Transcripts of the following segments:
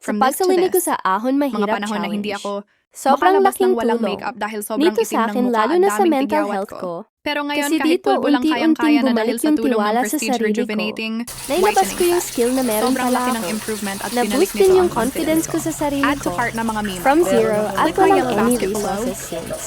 From Sa this to pagsalinig ko this, sa ahon mga mahirap panahon na hindi challenge. ako Sobrang makalabas laking ng walang tulong makeup dahil sobrang dito itim sa ng akin, mukha lalo at na sa daming mental tigyawat health ko. ko. Pero ngayon Kasi kahit dito, pulbo lang kayang-kaya unti-unting na dahil bumalik sa yung tulong ng tiwala sa Prestige sarili ko. Rejuvenating Nailabas ko Whitening yung Fat. skill na meron Sobrang pala laki ako. ng improvement at Na-boost binalik din nito yung ang confidence ko sa sarili Add to ko. cart na mga meme. From zero at Click my walang yellow any basket below. resources since.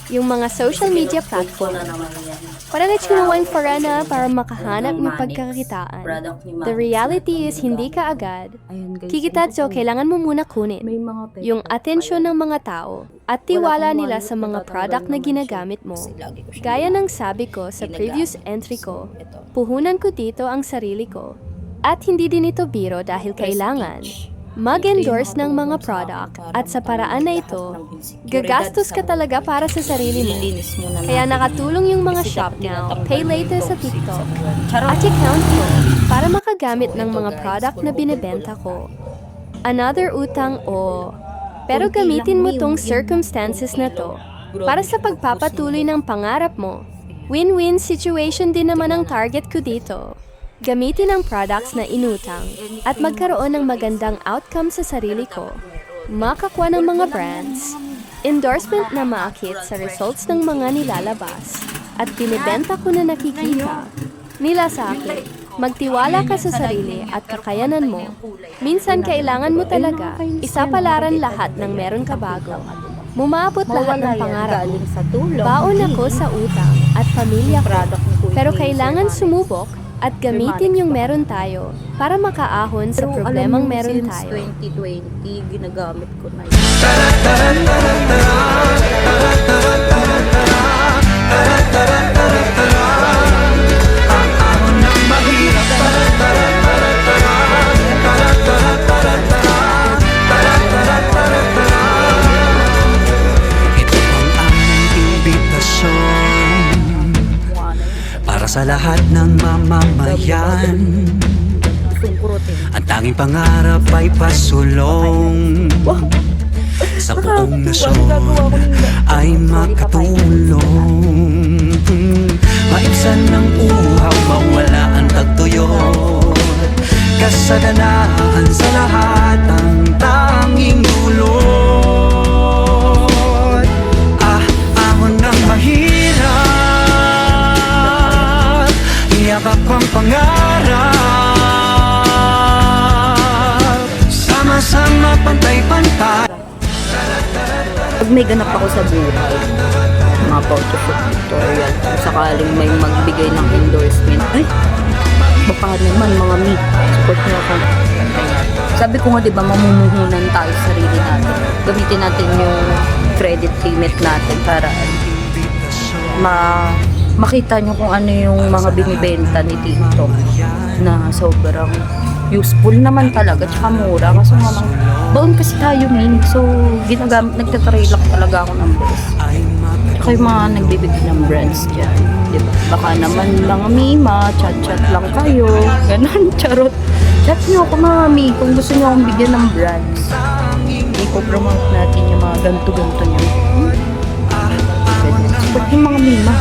Yung mga social media Ko platform. na naman yan. Para na chumuwang farana para makahanap ng pagkakitaan. Product ni The Manix reality na is hindi ka ginagamit ko. agad. Ayun, guys, Kikitatso, ito po. kailangan mo muna kunin May mga pet yung shop atensyon pa yan. ng mga tao at tiwala Wala nila pang sa wallet, mga matatanggal product na naman siya. ginagamit mo. Kasi lagi ko siya Gaya ng ginagamit. sabi ko sa Ginagamit. previous entry ko, So, ito. puhunan ko dito ang sarili ko. At hindi din ito biro dahil kailangan mag-endorse ng mga product at sa paraan na ito, gagastos ka talaga para sa sarili mo. Nililinis muna Kaya natin nakatulong yung mga Kasi shop dapat na tinatanggal pay mo later yung sa toxic TikTok sa buwan. Charot. at account ko para makagamit ng So, mga ito, product guys, na binibenta ko. Another utang o... Pero gamitin mo tong circumstances na to para sa pagpapatuloy ng pangarap mo. Win-win situation din naman ang target ko dito. Gamitin ang products na inutang at magkaroon ng magandang outcome sa sarili ko. Makakuha ng mga brands, endorsement na maakit sa results ng mga nilalabas, at binibenta ko na nakikita nila sa akin. Magtiwala ka sa sarili at kakayanan mo. Minsan kailangan mo talaga isapalaran lahat ng meron ka bago. Mumaabot lahat ng pangarap mo. sa tulong. Baon ako sa utang at pamilya ko. Product ni Kuya Pero Jason kailangan Manix. sumubok at gamitin yung meron tayo para makaahon sa Pero problemang alam mo, meron since tayo. 2020, ginagamit ko na yun. Ito ang aming imbitasyon para sa lahat ng mamamayan. Gustong kurutin. Ang tanging pangarap ay pasulong sa buong nasyon ay makatulong. Maibsan ng uhaw, mawala ang tagtuyot. Kasaganaan sa lahat ang tanging dulot. Ahon ng mahirap, iyabak ang pangarap. Sama-sama, pantay-pantay. Pag may ganap ako sa buhay, mga photoshoot tutorial, kung sakaling may magbigay ng endorsement, ay, baka naman mga meet, support nyo ako. Sabi ko nga, di ba, mamumuhunan tayo sa sarili natin. Gamitin natin yung credit limit natin para makita nyo kung ano yung mga binibenta ni TikTok na sobrang useful naman talaga, tsaka mura. Kaso nga baon kasi tayo so nagtatry lang talaga ako ng best. Tsaka yung mga nagbibigay ng brands dyan, di ba? Baka naman mga mima, chat-chat lang kayo, ganun, charot. Chat nyo ako mga mi, kung gusto nyo akong bigyan ng brands. Ipo-promote natin yung mga ganto-ganto nyo. Ganun. Support yung mga mima.